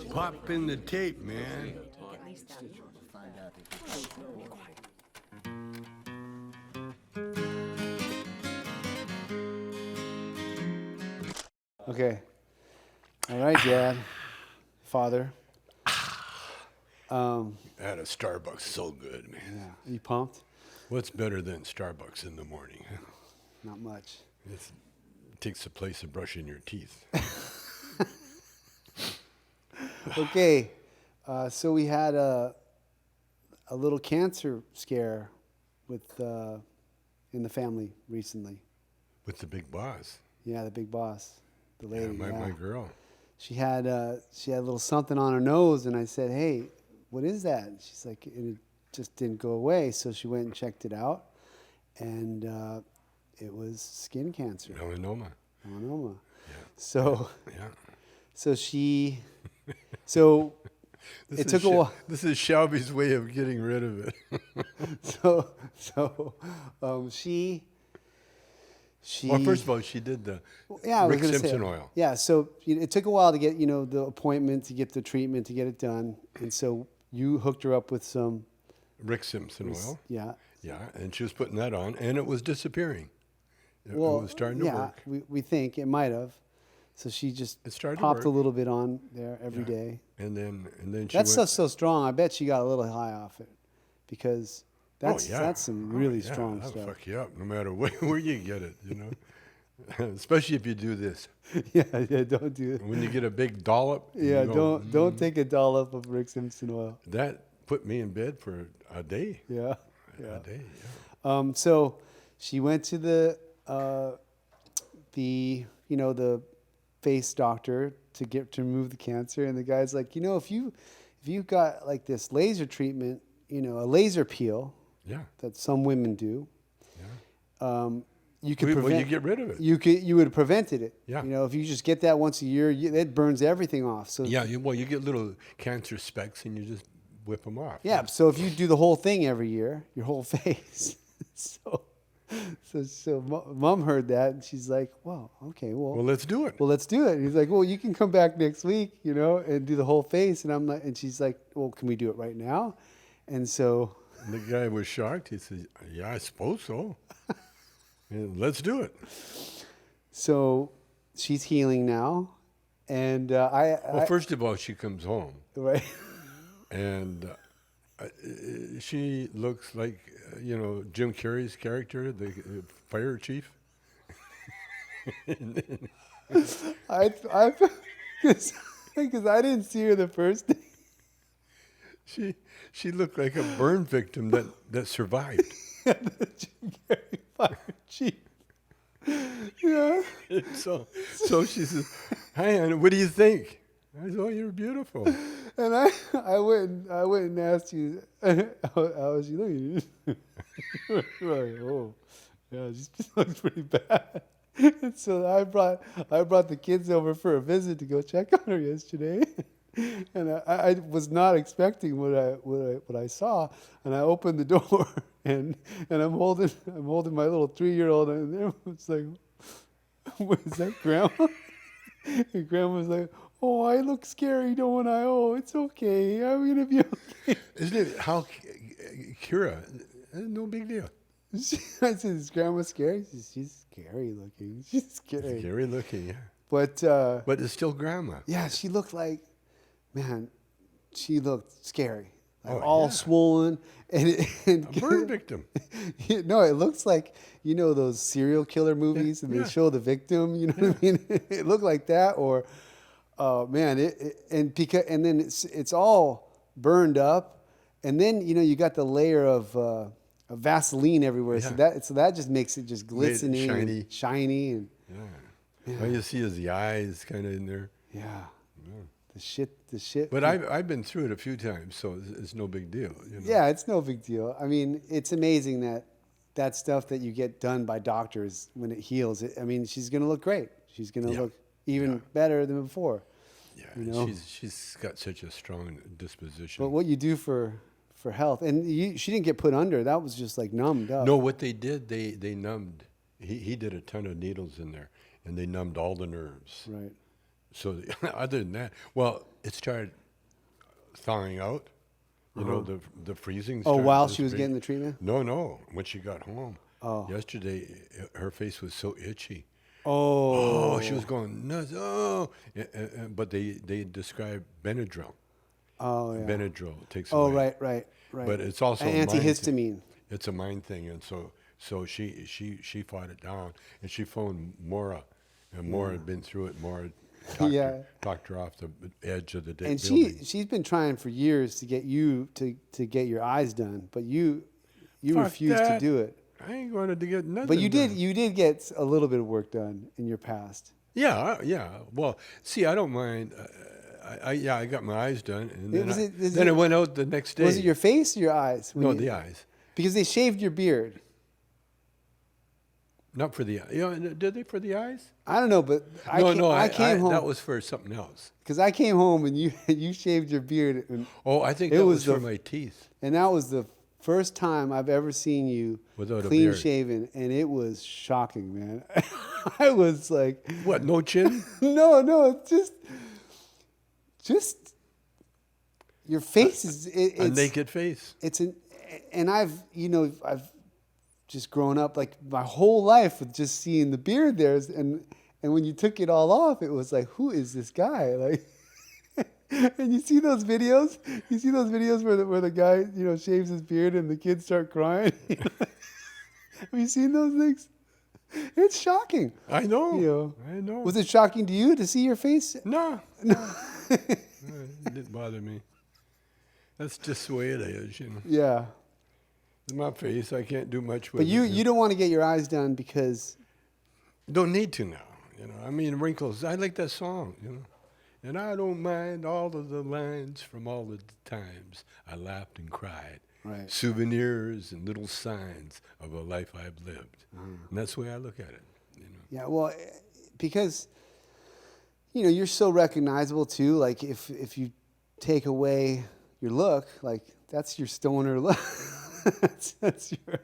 Pop in the tape, man. Okay. All right, Dad. Father. That a Starbucks so good, man. Yeah. Are you pumped? What's better than Starbucks in the morning? Not much. It takes the place of brushing your teeth. Okay. So we had a little cancer scare with in the family recently. With the big boss. Yeah, the big boss, the lady. Yeah, my girl. She had a little something on her nose, and I said, "Hey, what is that?" And she's like, "It just didn't go away." So she went and checked it out, and it was skin cancer. Melanoma. Melanoma. Yeah. So. Yeah. So she. So. It took a while. This is Shelby's way of getting rid of it. She. Well, first of all, she did the Rick Simpson oil. Yeah, so it took a while to get the appointment, to get the treatment, to get it done, and so you hooked her up with some Rick Simpson oil. Yeah. Yeah, and she was putting that on, and it was disappearing. It was starting to work. Yeah, we think it might have. So she just started to popped work. a little bit on there every day. And then she that stuff's so strong. I bet she got a little high off it, because that's some really strong that'll stuff. Fuck you up no matter where you get it, especially if you do this. Yeah, don't do it. When you get a big dollop. Yeah, don't take a dollop of Rick Simpson oil. That put me in bed for a day. Yeah. A day. Yeah. So she went to the face doctor to remove the cancer, and the guy's like, if you got like this laser treatment, a laser peel. Yeah. That some women do. Yeah. You could prevent. You get rid of it. You would have prevented it. Yeah. If you just get that once a year, it burns everything off. So yeah. You get little cancer specks and you just whip them off. Yeah. So if you do the whole thing every year, your whole face. So Mom heard that, and she's like, "Well, okay, well, let's do it." Well, let's do it. And he's like, "Well, you can come back next week, and do the whole face." And I'm like, and she's like, "Well, can we do it right now?" And so. And the guy was shocked. He said, "Yeah, I suppose so. Yeah, let's do it." So she's healing now, and first of all, she comes home, right, and she looks like Jim Carrey's character, the fire chief. Because I didn't see her the first day. She looked like a burn victim that survived. Yeah, the Jim Carrey fire chief. Yeah. So she says, "Hi, Anna, what do you think?" I said, "Oh, you're beautiful." And I went and asked you, how was she looking? Like, oh, yeah, she looks pretty bad. And so I brought the kids over for a visit to go check on her yesterday. And I was not expecting what I saw, and I opened the door, and I'm holding my little 3-year-old, and it's like, "What is that, Grandma?" And Grandma's like, "Oh, I look scary, don't I? Oh, it's okay. I'm gonna be okay." Isn't it how Kira? No big deal. I said, "Is Grandma scary?" She says, "She's scary looking. She's scary." Scary looking, yeah. But it's still Grandma. Yeah, she looked like. Man, she looked scary, all swollen, and a burn victim. No, it looks like those serial killer movies, and they show the victim. You know what I mean? It looked like that, or man, and then it's all burned up, and then you got the layer of Vaseline everywhere, so that just makes it just glistening, shiny, and all you see is the eyes kind of in there. Yeah. The shit. But I've been through it a few times, so it's no big deal. Yeah, it's no big deal. I mean, it's amazing that stuff that you get done by doctors, when it heals. She's going to look great. She's going to look even better than before. Yeah, she's got such a strong disposition. But what you do for health, and she didn't get put under. That was just like numbed up. No, what they did, they numbed. He did a ton of needles in there, and they numbed all the nerves. Right. So other than that, well, it started thawing out. You know, the freezing. Oh, started while this she was big- getting the treatment? No. When she got home. Oh. Yesterday, her face was so itchy. Oh. Oh, she was going nuts. Oh, but they describe Benadryl. Oh, yeah. Benadryl takes Oh, away. right. But it's also An a mind thing. antihistamine. It's a mind thing, and so she fought it down, and she phoned Maura, and Maura had been through it. Maura talked her off the edge of the And building. she's been trying for years to get you to get your eyes done, but you Fuck refused to that. do it. I ain't going to get nothing. But you done. did get a little bit of work done in your past. Yeah. Well, see, I don't mind. I got my eyes done, and then I went out the next day. Was it your face or your eyes? No, the eyes. Because they shaved your beard. Not for the did they for the eyes? I don't know, but I came home. That was for something else. Because I came home and you shaved your beard. And I think it that was was for my teeth. And that was the first time I've ever seen you Without a clean beard. shaven, and it was shocking, man. I was like, What? No chin? no, just your face is it's A naked face. And I've just grown up like my whole life with just seeing the beard there, and when you took it all off, it was like, who is this guy? Like, and you see those videos? You see those videos where the guy shaves his beard and the kids start crying? Have you seen those things? It's shocking. I know. You I know. Was it shocking to you to see your face? No. It didn't bother me. That's just the way it is, Yeah. My face, I can't do much with But it. you don't want to get your eyes done because Don't need to now, I mean, wrinkles. I like that song, And I don't mind all of the lines from all the times I laughed and cried. Right. Souvenirs and little signs of a life I've lived. And that's the way I look at it, Yeah, well, because you're so recognizable too. Like if you take away your look, like that's your stoner look. that's your.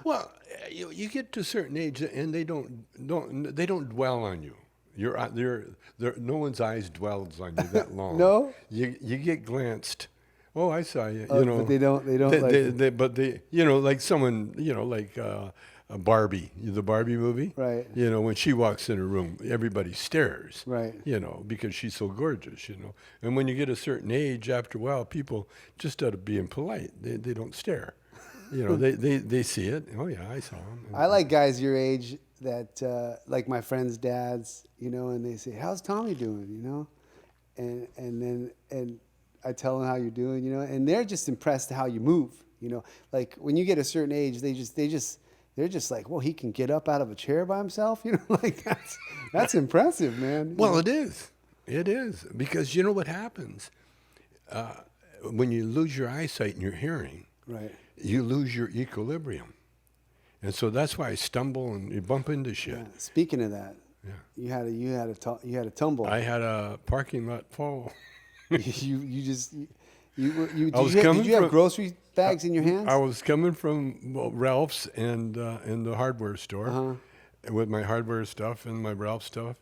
Well, you get to a certain age, and they don't dwell on you. No one's eyes dwells on you that long. No? You get glanced. Oh, I saw you. But they don't like someone, like a Barbie, the Barbie movie. Right. When she walks in a room, everybody stares. Right. Because she's so gorgeous. And when you get a certain age, after a while, people just out of being polite, they don't stare. They see it. Oh yeah, I saw him. I like guys your age that like my friends' dads, and they say, "How's Tommy doing?" and I tell them how you're doing, and they're just impressed how you move, Like when you get a certain age, they're just like, well, he can get up out of a chair by himself, like that's impressive, man. Well, it is because you know what happens when you lose your eyesight and your hearing. Right. You lose your equilibrium, and so that's why I stumble and you bump into shit. Yeah. Speaking of that, Yeah. you had a tumble. I had a parking lot fall. Did you coming have from- grocery bags in your hands? I was coming from Ralph's and in the hardware store with my hardware stuff and my Ralph stuff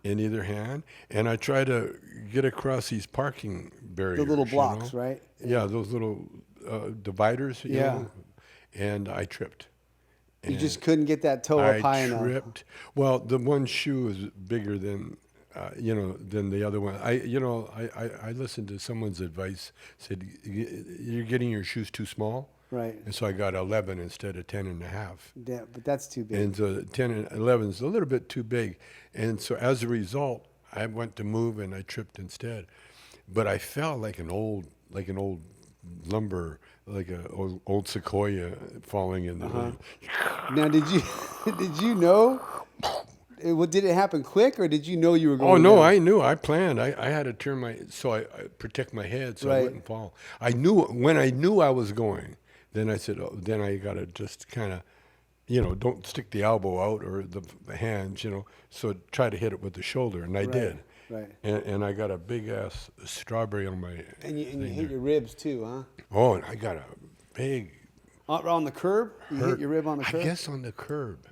in either hand, and I tried to get across these parking barriers. The little blocks, right? Yeah, those little dividers. You Yeah. know, and I tripped. You And just couldn't get that toe up high I enough. tripped. Well, the one shoe is bigger than than the other one. I listened to someone's advice. Said you're getting your shoes too small. Right. And so I got 11 instead of 10 and a half. Yeah, but that's too big. And so 10 and 11 is a little bit too big. And so as a result, I went to move and I tripped instead. But I fell like an old lumber, like a old sequoia falling in the lane. Now, did you know? Did it happen quick, or did you know you were going? Oh no, down? I knew. I planned. I had to turn I protect my head so I Right. wouldn't fall. I knew when I knew I was going. Then I said, then I got to just kind of, don't stick the elbow out or the hands, So try to hit it with the shoulder, and I did. Right. And I got a big ass strawberry on my. And you thing hit there. your ribs too, huh? Oh, and I got a big. On the curb? You hit your rib on the curb? I guess on the curb.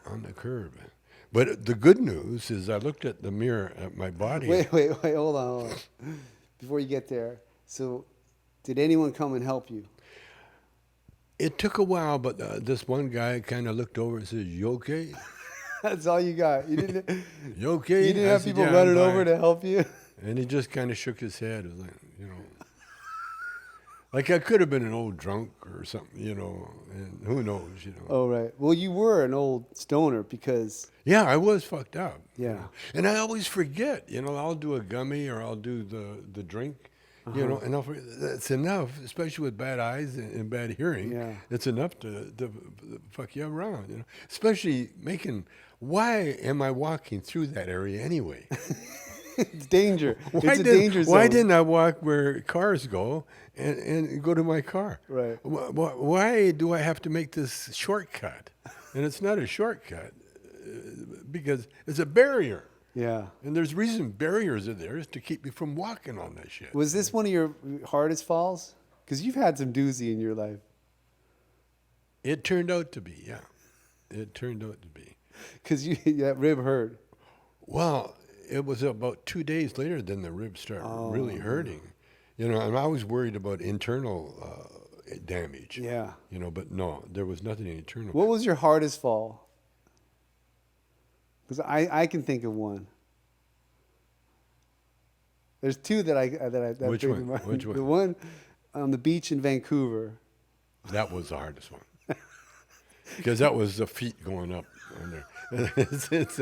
On the curb. But the good news is I looked at the mirror at my body. Wait, hold on. Before you get there, so did anyone come and help you? It took a while, but this one guy kind of looked over and said, "You okay? That's all you got. You didn't. You okay?" You didn't I have said, people "Yeah, I'm running fine." over to help you. And he just kind of shook his head. It was like, like I could have been an old drunk or something, and who knows. Oh right. Well, you were an old stoner because Yeah, I was fucked up. yeah. And I always forget, I'll do a gummy or I'll do the drink, and I'll forget. That's enough, especially with bad eyes and bad hearing. Yeah. It's enough to fuck you around, especially why am I walking through that area anyway? It's danger. It's a danger zone. Why didn't I walk where cars go and go to my car? Right. Why do I have to make this shortcut? And it's not a shortcut because it's a barrier. Yeah. And there's reason barriers are there is to keep you from walking on that shit. Was this one of your hardest falls? Because you've had some doozy in your life. It turned out to be, yeah. It turned out to be. Because that rib hurt. Well, it was about 2 days later then the ribs started really hurting. And I was worried about internal damage. Yeah. But no, there was nothing internal. What was your hardest fall? Because I can think of one. There's two that Which bring one? to mind. Which one? The one on the beach in Vancouver. That was the hardest one. Because that was the feet going up on there. It's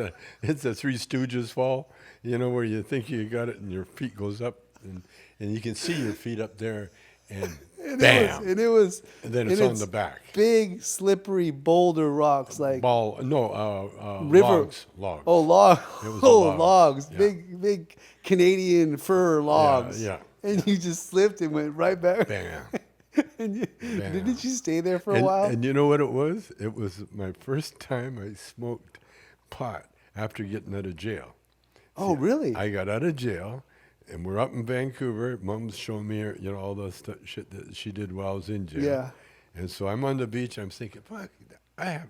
a Three Stooges fall, where you think you got it and your feet goes up and you can see your feet up there and bam. It was And then it's on the back. Big, slippery boulder rocks like river Logs. Oh, log. It was logs. Yeah. Big Canadian fur logs. Yeah. And you just slipped and went right back. Bam. And Bam. didn't you stay there for a while? And you know what it was? It was my first time I smoked pot after getting out of jail. Oh, really? I got out of jail, and we're up in Vancouver. Mom's showing me, all the shit that she did while I was in jail. Yeah. And so I'm on the beach. I'm thinking, fuck,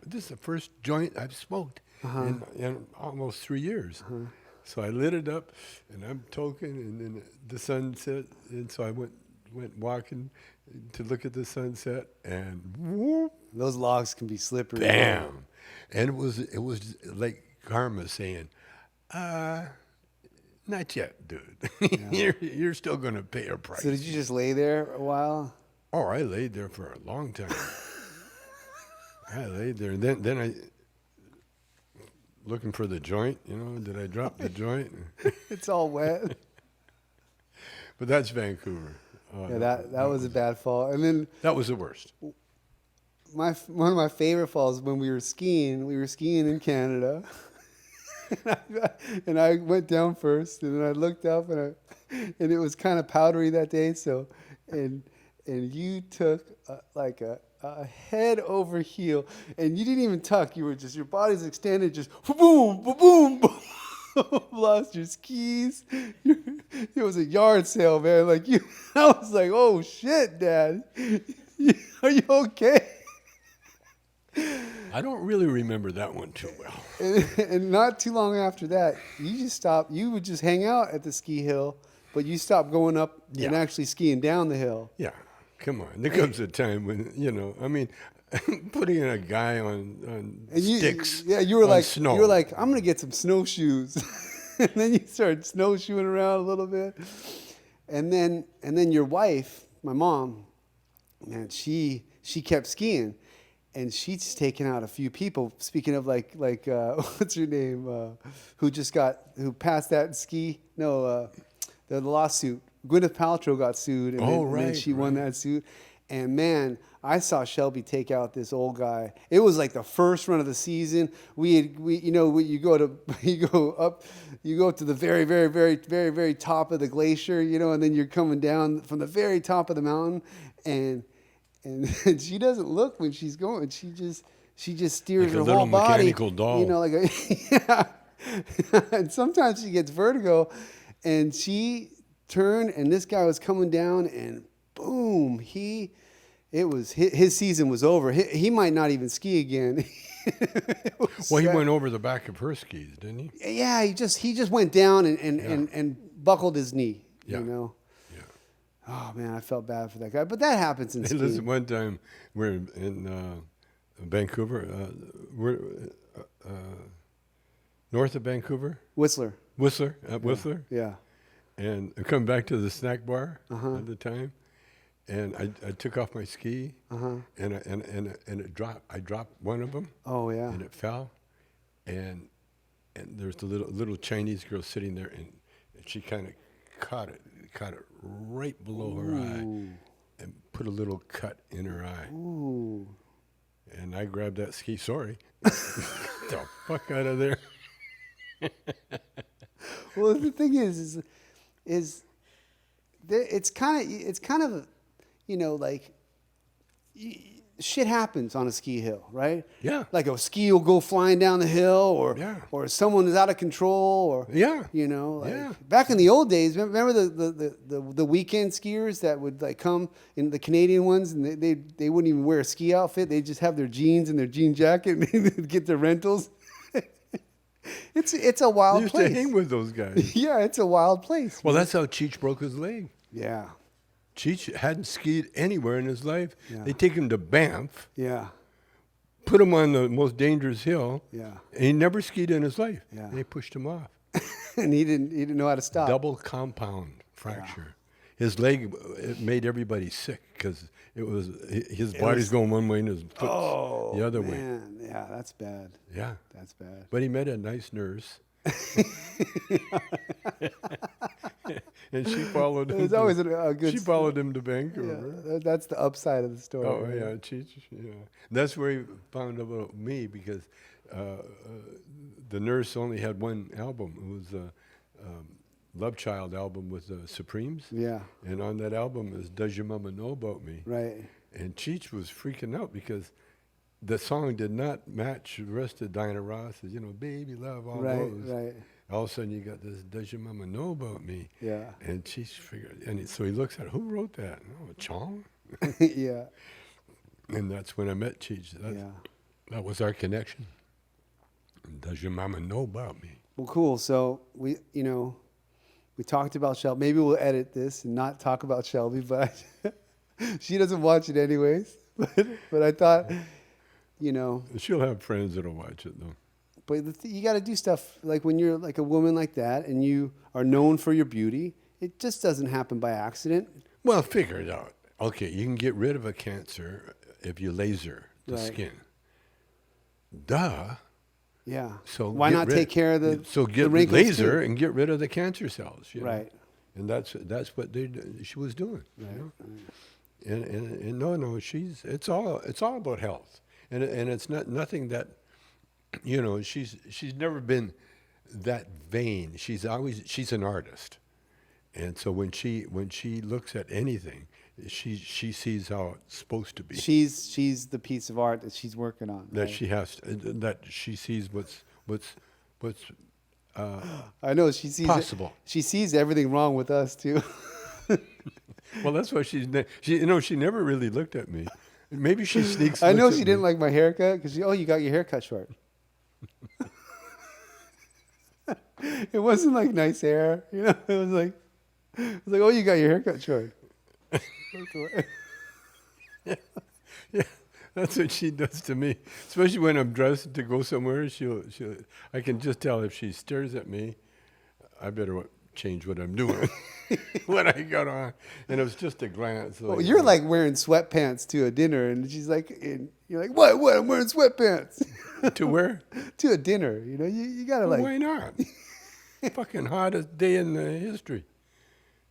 this is the first joint I've smoked in almost 3 years. So I lit it up, and I'm toking, and then the sun set, and so I went walking to look at the sunset, and whoop, Those logs can be slippery. bam. And it was like karma saying, not yet, dude. You're still going to pay a price. So did you just lay there a while? Oh, I laid there for a long time. I laid there. And then I, looking for the joint, did I drop the joint? It's all wet. But that's Vancouver. Yeah, that was a bad fall. And then That was the worst. one of my favorite falls when we were skiing in Canada. and I went down first, and then I looked up, and it was kind of powdery that day. So, and you took like a head over heel, and you didn't even tuck. You were just, your body's extended, just boom, boom, boom, boom. Lost your skis. It was a yard sale, man. Like you, I was like, oh shit, Dad, are you okay? I don't really remember that one too well. And not too long after that, you just stopped. You would just hang out at the ski hill, but you stopped going up and actually skiing down the hill. Yeah, come on. There comes a time when, putting a guy on sticks. You were like, snow. you were like, I'm gonna get some snowshoes, and then you started snowshoeing around a little bit, and then your wife, my mom, man, she kept skiing. And she's taken out a few people. Speaking of like what's her name? Who passed that ski? No, the lawsuit. Gwyneth Paltrow got sued, and then she won that suit. And man, I saw Shelby take out this old guy. It was like the first run of the season. You go up to the very, very, very, very, very top of the glacier, and then you're coming down from the very top of the mountain, and she doesn't look when she's going. She just steers like her a little whole body. Mechanical doll. Yeah. And sometimes she gets vertigo, and she turned, and this guy was coming down, and boom, he it was his season was over. He might not even ski again. Well, he went over the back of her skis, didn't he? Yeah, he just went down and buckled his knee. Yeah. You know. Yeah. Oh man, I felt bad for that guy. But that happens in Hey, skiing. listen, one time we're in Vancouver, we're north of Vancouver, Whistler. Whistler, Yeah. and I come back to the snack bar Uh-huh. at the time, and I took off my ski, Uh-huh. and it dropped. I dropped one of them, Oh yeah. and it fell, and there's the little Chinese girl sitting there, and she kind of caught it right below her eye, and put a little cut in her eye. Ooh. And I grabbed that ski. Sorry, get the fuck out of there. Well, the thing is it's kind of, you know, like shit happens on a ski hill, right? Yeah. Like a ski will go flying down the hill, Yeah. or someone is out of control, or Yeah. you know, like Yeah. back in the old days. Remember the weekend skiers that would like come in, the Canadian ones, and they wouldn't even wear a ski outfit. They just have their jeans and their jean jacket, and they'd get their rentals. It's a wild I used place. to hang with those guys. Yeah, it's a wild place. Well, that's how Cheech broke his leg. Yeah, Cheech hadn't skied anywhere in his life. Yeah. They take him to Banff, yeah, put him on the most dangerous hill, yeah. and he never skied in his life. Yeah. And they pushed him off. And he didn't know how to stop. Double compound fracture. His leg, it made everybody sick because his body's going one way and his foot's the other way. Man, yeah, that's bad. Yeah. That's bad. But he met a nice nurse. And she followed him. There's always a good. She followed him to Vancouver. Yeah, that's the upside of the story. Oh right? yeah, Cheech. Yeah, that's where he found out about me because the nurse only had one album. It was a Love Child album with the Supremes. Yeah. And on that album is Does Your Mama Know About Me? Right. And Cheech was freaking out because the song did not match the rest of Diana Ross's, you know, Baby Love, all those. Right. All of a sudden you got this, Does Your Mama Know About Me? Yeah. And Cheech figured, so he looks at it, who wrote that? Oh, Chong? Yeah. And that's when I met Cheech. That was our connection. Does your mama know about me? Well, cool. So we talked about Shelby. Maybe we'll edit this and not talk about Shelby, but she doesn't watch it anyways. But I thought, She'll have friends that'll watch it, though. But you got to do stuff like when you're like a woman like that and you are known for your beauty. It just doesn't happen by accident. Well, figure it out. Okay, you can get rid of a cancer if you laser the skin. Duh. Yeah. So why not take care of the get wrinkles laser too? and get rid of the cancer cells. Right. And that's what she was doing. Right. You know? And no, it's all about health, and it's nothing that, she's never been that vain. She's an artist, and so when she looks at anything, she sees how it's supposed to be. She's the piece of art that she's working on. That right? that she sees what's I know she sees possible. She sees everything wrong with us too. Well, that's why she never really looked at me. Maybe she sneaks. I know looks she at didn't me. like my haircut because you got your hair cut short. It wasn't like nice hair, It was like, oh, you got your hair cut short. Yeah, that's what she does to me. Especially when I'm dressed to go somewhere, I can just tell if she stares at me, I better change what I'm doing, what I got on. And it was just a glance. Well, you're like wearing sweatpants to a dinner, and she's like, and you're like, what? I'm wearing sweatpants. To where? To a dinner, you gotta Well, like. why not? Fucking hottest day in the history.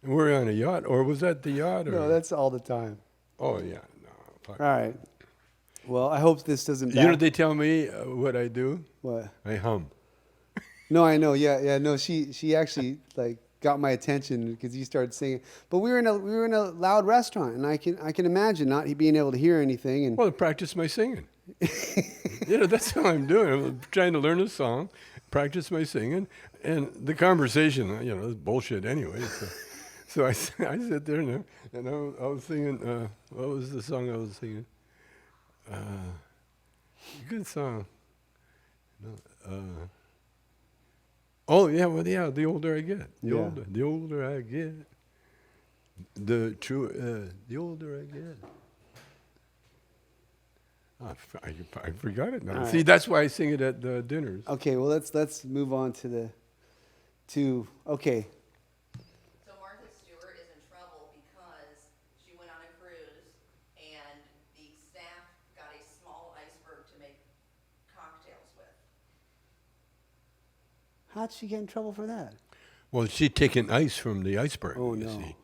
And we're on a yacht, or was that the yacht? Or? No, that's all the time. Oh yeah, no. Fuck. All right. Well, I hope this doesn't. You know they tell me what I do? What? I hum. No, I know. Yeah. No, she actually like got my attention because you started singing. But we were in a loud restaurant, and I can imagine not being able to hear anything. And Well, practice my singing. That's how I'm doing. I'm trying to learn a song, practice my singing, and the conversation, is bullshit anyway. So. So I sit there and I was singing. What was the song I was singing? Good song. No, oh yeah, well yeah. The older I get, Yeah. the older I get, the older I get. Oh, I forgot it now. All See, right. that's why I sing it at the dinners. Okay, well let's move on okay. So Martha Stewart is in trouble because she went on a cruise and the staff got a small iceberg to make cocktails with. How'd she get in trouble for that? Well, she'd taken ice from the iceberg. Oh, you no. see,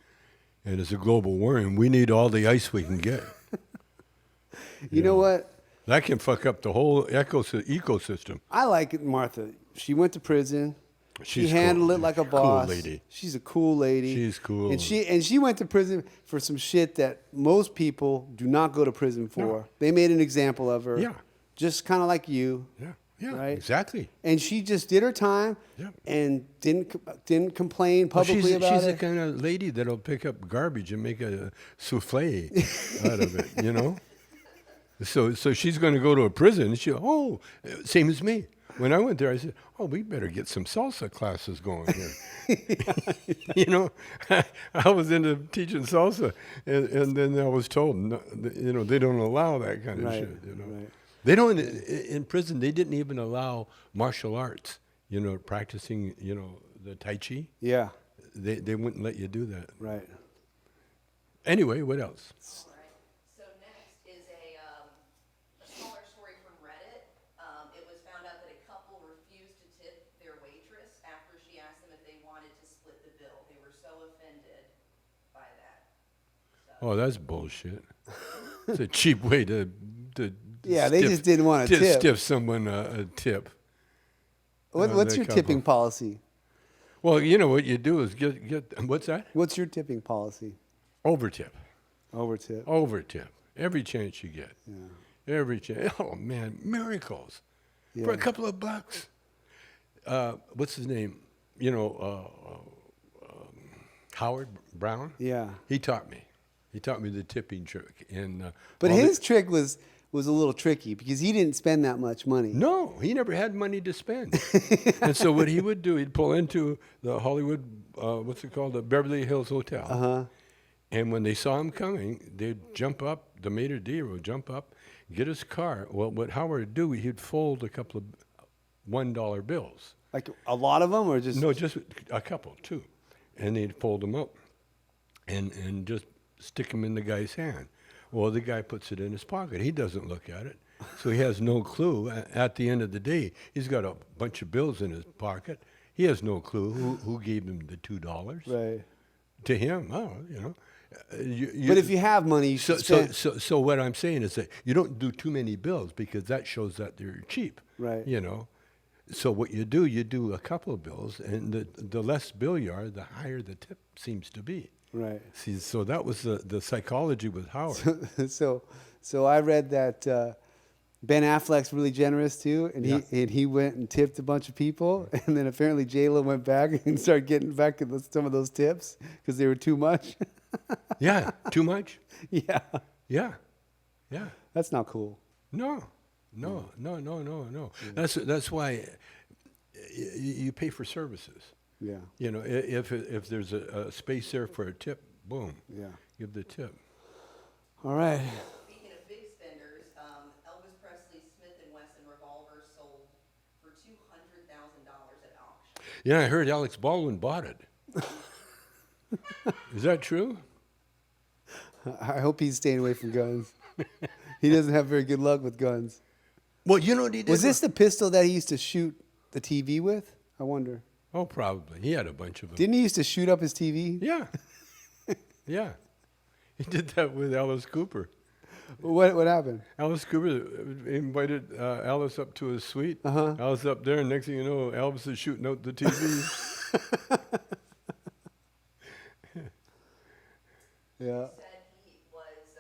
and it's a global warming. We need all the ice we can get. You know what? That can fuck up the whole ecosystem. I like it, Martha. She went to prison. She She's handled cool. it like a Cool boss. lady. She's a cool lady. She's cool. And she went to prison for some shit that most people do not go to prison for. No. They made an example of her. Yeah. Just kind of like you. Yeah, Right? exactly. And she just did her time Yeah. and didn't complain Well, publicly she's about the it. kind of lady that'll pick up garbage and make a souffle out of it, you know? So she's going to go to a prison. And same as me. When I went there, I said, "Oh, we better get some salsa classes going here." You know, I was into teaching salsa, and then I was told, no, they don't allow that kind of Right, shit. You know, right. they don't in prison. They didn't even allow martial arts. Practicing. The Tai Chi. Yeah, They wouldn't let you do that. right. Anyway, what else? All right. So next is a smaller story from Reddit. It was found out that a couple refused to tip their waitress after she asked them if they wanted to split the bill. They were so offended by that. Oh, that's bullshit. It's a cheap way to Yeah, they just didn't want to tip. stiff someone a tip. What's that your couple. tipping policy? Well, what you do is get what's that? What's your tipping policy? Over tip. Over tip. Over tip. Every chance you get. Yeah. Every chance. Oh man, miracles. For a Yeah. couple of bucks. What's his name? Howard Brown. Yeah. He taught me. He taught me the tipping trick. And But all the- his trick was a little tricky because he didn't spend that much money. No, he never had money to spend. And so what he would do, he'd pull into the Hollywood, what's it called, the Beverly Hills Hotel. Uh-huh. And when they saw him coming, they'd jump up, the maitre d' would jump up, get his car. Well, what Howard would do, he'd fold a couple of $1 bills. Like a lot of them, or just No, just a couple, two. And they'd fold them up and just stick them in the guy's hand. Well, the guy puts it in his pocket. He doesn't look at it. So he has no clue. At the end of the day, he's got a bunch of bills in his pocket. He has no clue who gave him the $2. right. To him, But if you have money, you should spend. So what I'm saying is that you don't do too many bills because that shows that they're cheap. Right. So what you do a couple of bills, and the less bill you are, the higher the tip seems to be. Right. See, so that was the psychology with Howard. So I read that Ben Affleck's really generous too, and he went and tipped a bunch of people, and then apparently J-Lo went back and started getting back some of those tips because they were too much. Yeah, too much. Yeah, Yeah. that's not cool. No. That's why you pay for services. Yeah, If there's a space there for a tip, boom, yeah. give the tip. All right. Speaking of big spenders, Elvis Presley's Smith & Wesson revolver sold for $200,000 at auction. Yeah, I heard Alex Baldwin bought it. Is that true? I hope he's staying away from guns. He doesn't have very good luck with guns. Well, what he did. Was this the pistol that he used to shoot the TV with? I wonder. Oh, probably. He had a bunch of them. Didn't he used to shoot up his TV? Yeah. Yeah. He did that with Alice Cooper. What happened? Alice Cooper invited Alice up to his suite. Uh-huh. Alice up there, and next thing you know, Elvis is shooting out the TV. Yeah. Said he was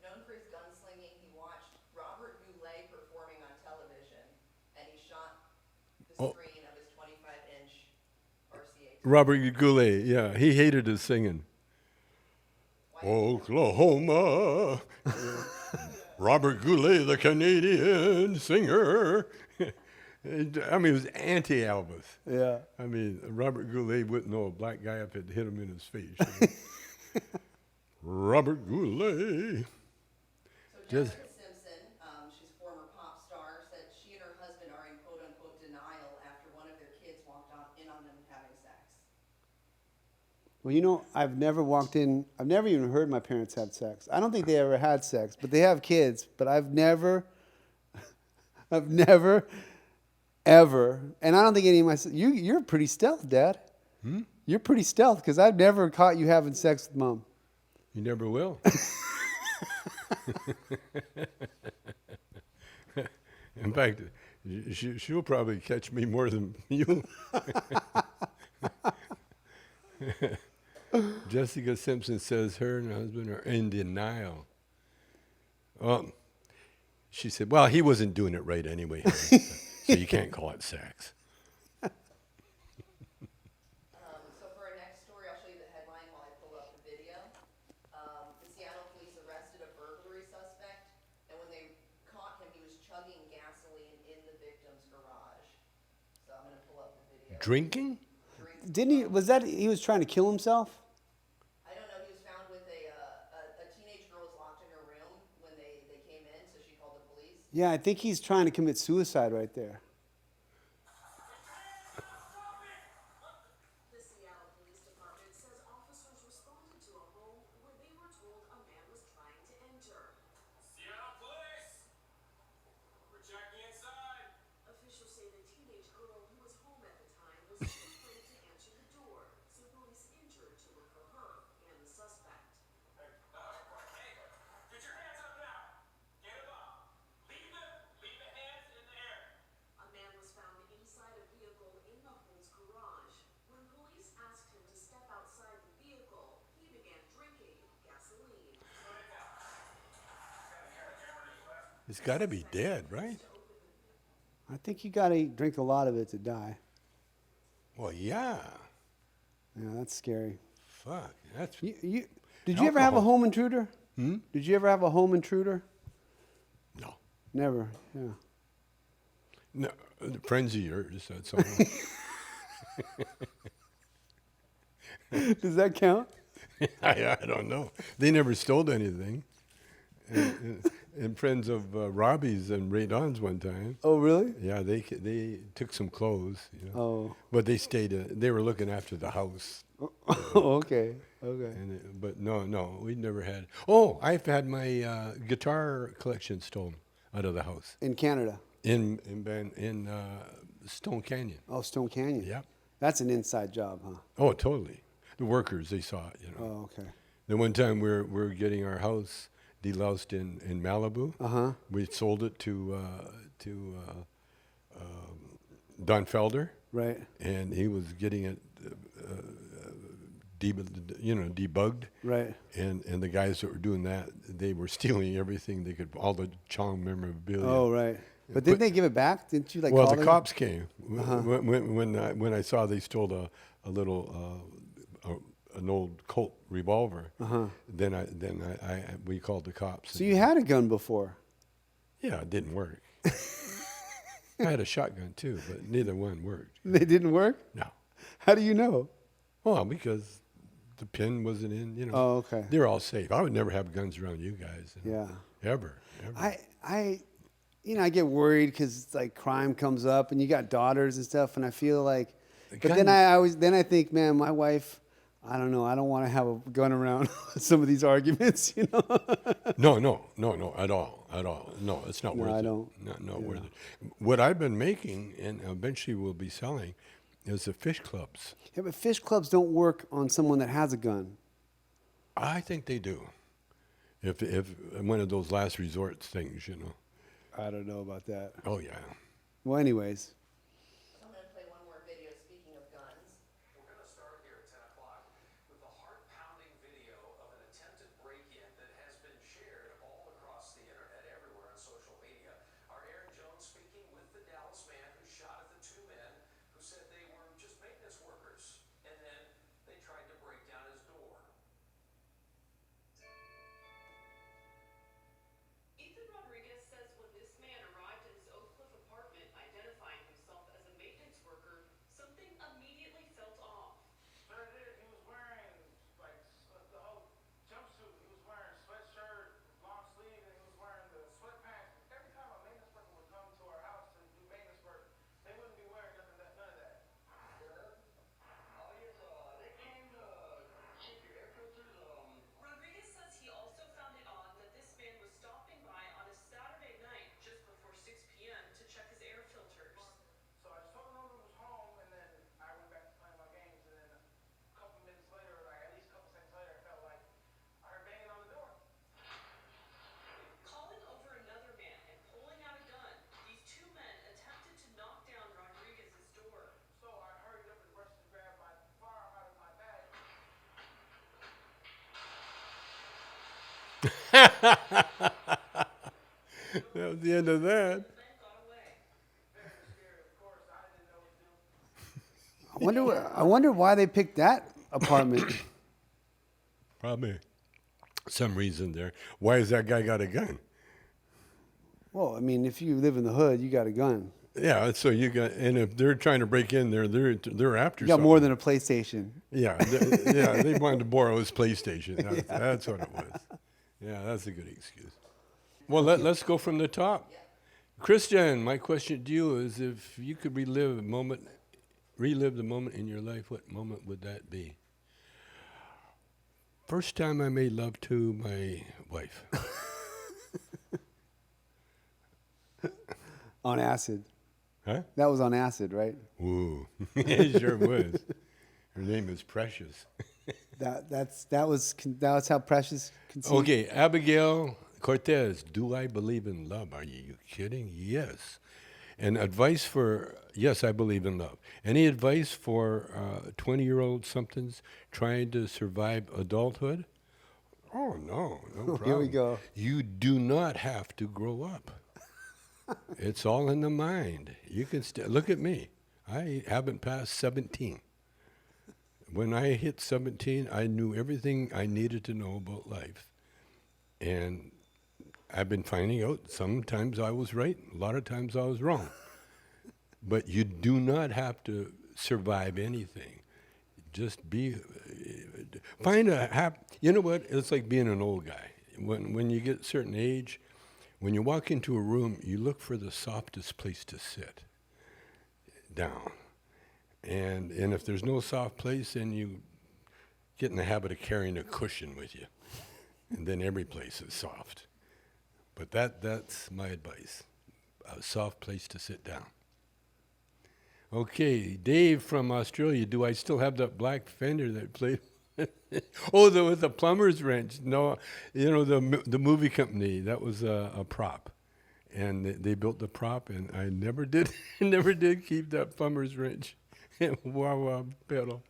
known for his gunslinging. He watched Robert Goulet performing on television, and he shot the screen of his 25-inch RCA Robert Goulet, yeah, he hated his singing. Why? Oklahoma, Robert Goulet, the Canadian singer. I mean, it was anti-Elvis. Yeah. I mean, Robert Goulet wouldn't know a black guy if it hit him in his face. Robert Goulet. So Just Jessica Simpson, she's a former pop star, said she and her husband are in quote unquote denial after one of their kids walked in on them having sex. Well, you know, I've never walked in. I've never even heard my parents have sex. I don't think they ever had sex, but they have kids. But I've never, ever, and I don't think any of my. You're pretty stealth, Dad. You're pretty stealth because I've never caught you having sex with Mom. you never will. In fact, she'll probably catch me more than you. Jessica Simpson says her and her husband are in denial. Well, she said, well, he wasn't doing it right anyway, honey, so you can't call it sex. So for our next story, I'll show you the headline while I pull up the video. The Seattle police arrested a burglary suspect, and when they caught him, he was chugging gasoline in the victim's garage. So I'm going to pull up the video. Drinking? Didn't he? Was that he was trying to kill himself? I don't know. He was found with a teenage girl was locked in her room when they came in, so she called the police. Yeah, I think he's trying to commit suicide right there. The Seattle Police Department says officers responded to a home where they were told a man was trying to enter. Seattle Police! We're checking inside. Officials say the teenage girl who was home at the time was too afraid to answer the door, so police entered to look for her and the suspect. Hey, get your hands up now. Get them up. Leave the hands in the air. A man was found inside a vehicle in the home's garage. When police asked him to step outside the vehicle, he began drinking gasoline. He's got to be dead, right? I think you got to drink a lot of it to die. Well, yeah. Yeah, that's scary. Fuck. That's Did you ever have a Alcohol. home intruder? Did you ever have a home intruder? no. Never. Yeah. No, friends of yours. That's all. Does that count? I don't know. They never stole anything. And friends of Robbie's and Ray Don's one time. Oh, really? Yeah, they took some clothes. Oh. But they stayed. They were looking after the house. Okay. Okay. But no, we never had. Oh, I've had my guitar collection stolen out of the house In Canada. in Stone Canyon. Oh, Stone Canyon. Yep. That's an inside job, huh? Oh, totally. The workers, they saw it. Oh, okay. The one time we're getting our house deloused in Malibu. Uh-huh. We sold it to Don Felder, Right. and he was getting it debugged. Right. And the guys that were doing that, they were stealing everything they could, all the Chong memorabilia. Oh, right. But didn't they give it back? Didn't you Well, call the them? cops came when I saw they stole a little an old Colt revolver. Then we called the cops. So you had a gun before. Yeah, it didn't work. I had a shotgun too, but neither one worked. They didn't work? No. How do you know? Well, because the pin wasn't in. Oh, okay. They're all safe. I would never have guns around you guys. Yeah. Ever. I I get worried because like crime comes up and you got daughters and stuff, and I feel like, but then I think, man, my wife, I don't know, I don't want to have a gun around some of these arguments, No, at all. No, it's not No, worth I it. don't. Not worth it. What I've been making and eventually will be selling is the fish clubs. Yeah, but fish clubs don't work on someone that has a gun. I think they do. If one of those last resort things, I don't know about that. Oh yeah. Well, anyways. I'm going to play one more video speaking of guns. We're going to start here at 10 o'clock with a heart-pounding video of an attempted break-in that has been shared all across the internet, everywhere on social media. Our Aaron Jones speaking with the Dallas man who shot at the two men who said they were just maintenance workers and That was the end of that. I wonder why they picked that apartment. Probably some reason there. Why has that guy got a gun? Well, I mean, if you live in the hood, you got a gun. Yeah, so you got, and if they're trying to break in there, they're after You got something. more than a PlayStation. Yeah, yeah, they wanted to borrow his PlayStation. That's what it was. Yeah, that's a good excuse. Well, let's go from the top. Christian, my question to you is: if you could relive the moment in your life, what moment would that be? First time I made love to my wife. On acid. Huh? That was on acid, right? Ooh, it sure was. Her name is Precious. That's how Precious conceived. Okay, Abigail Cortez, do I believe in love? Are you kidding? Yes. And advice for, yes, I believe in love. Any advice for 20-year-old somethings trying to survive adulthood? Oh, no problem. Here we go. You do not have to grow up. It's all in the mind. You can look at me. I haven't passed 17. When I hit 17, I knew everything I needed to know about life. And I've been finding out sometimes I was right, a lot of times I was wrong. But you do not have to survive anything. Just find you know what? It's like being an old guy. When you get a certain age, when you walk into a room, you look for the softest place to sit down. And if there's no soft place, then you get in the habit of carrying a cushion with you. And then every place is soft. But that's my advice. A soft place to sit down. Okay, Dave from Australia. Do I still have that black fender that played? With the plumber's wrench. No, the movie company, that was a prop. And they built the prop, and I never did keep that plumber's wrench. Wow, pedal.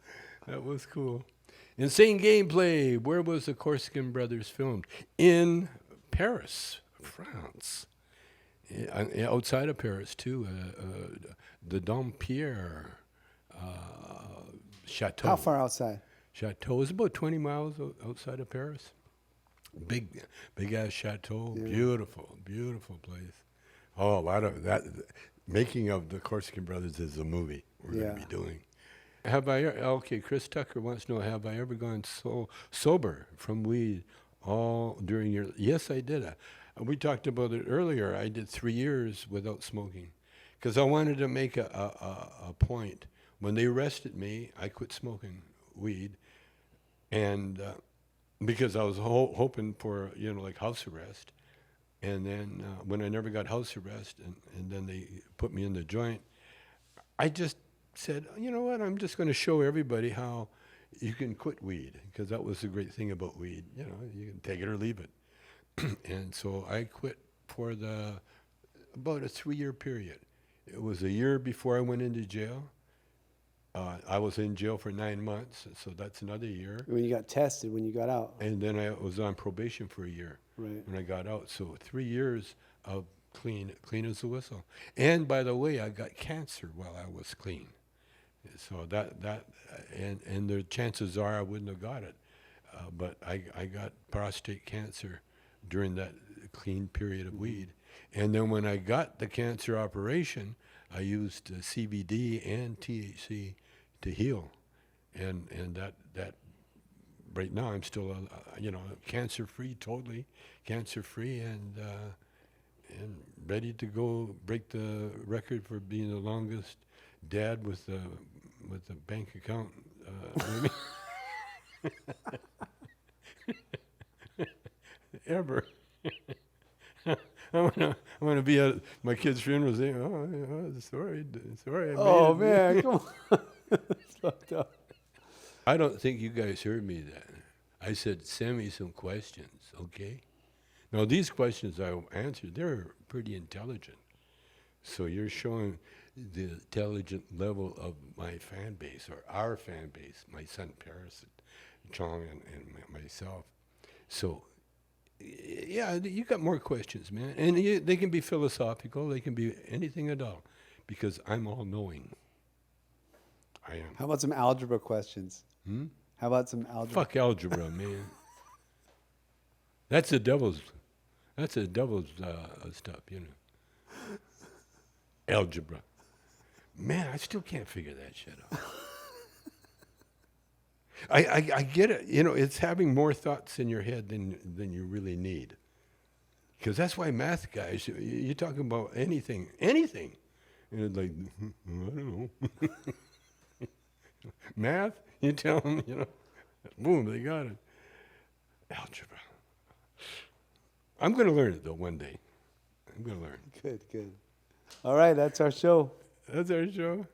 That was cool. Insane Gameplay. Where was the Corsican Brothers filmed? In Paris, France. Outside of Paris, too. The Dampierre Chateau. How far outside? Chateau is about 20 miles outside of Paris. Big ass chateau. Yeah. Beautiful place. Oh, a lot of that. Making of the Corsican Brothers is a movie we're going to be doing. Okay, Chris Tucker wants to know, have I ever gone sober from weed all during your... Yes, I did. We talked about it earlier. I did 3 years without smoking because I wanted to make a point. When they arrested me, I quit smoking weed, and because I was hoping for, like house arrest. And then when I never got house arrest and then they put me in the joint, I just said, you know what, I'm just going to show everybody how you can quit weed, because that was the great thing about weed. You can take it or leave it. And so I quit for about a 3-year period. It was a year before I went into jail. I was in jail for 9 months, so that's another year. When you got tested, when you got out. And then I was on probation for a year when I got out. So 3 years of clean as a whistle. And by the way, I got cancer while I was clean. So and the chances are I wouldn't have got it. But I got prostate cancer during that clean period of weed. And then when I got the cancer operation, I used CBD and THC to heal, and that right now I'm still cancer free, totally cancer free, and ready to go break the record for being the longest dad with a bank account. Ever. I want to be at my kid's funeral saying, sorry. Oh, man, come on. It's fucked up. I don't think you guys heard me then. I said, send me some questions, okay? Now, these questions I answered, they're pretty intelligent. So you're showing the intelligent level of my fan base, or our fan base, my son Paris, Chong, and myself. So Yeah, you got more questions, man. And they can be philosophical. They can be anything at all. Because I'm all-knowing. I am. How about some algebra questions? How about some algebra? Fuck algebra, man. That's the devil's. That's the devil's stuff, you know. Algebra. Man, I still can't figure that shit out. I get it. You know, it's having more thoughts in your head than you really need. Because that's why math guys, you're talking about anything. And it's like, I don't know. Math, you tell them, you know, boom, they got it. Algebra. I'm going to learn it, though, one day. I'm going to learn. Good. All right, that's our show. That's our show.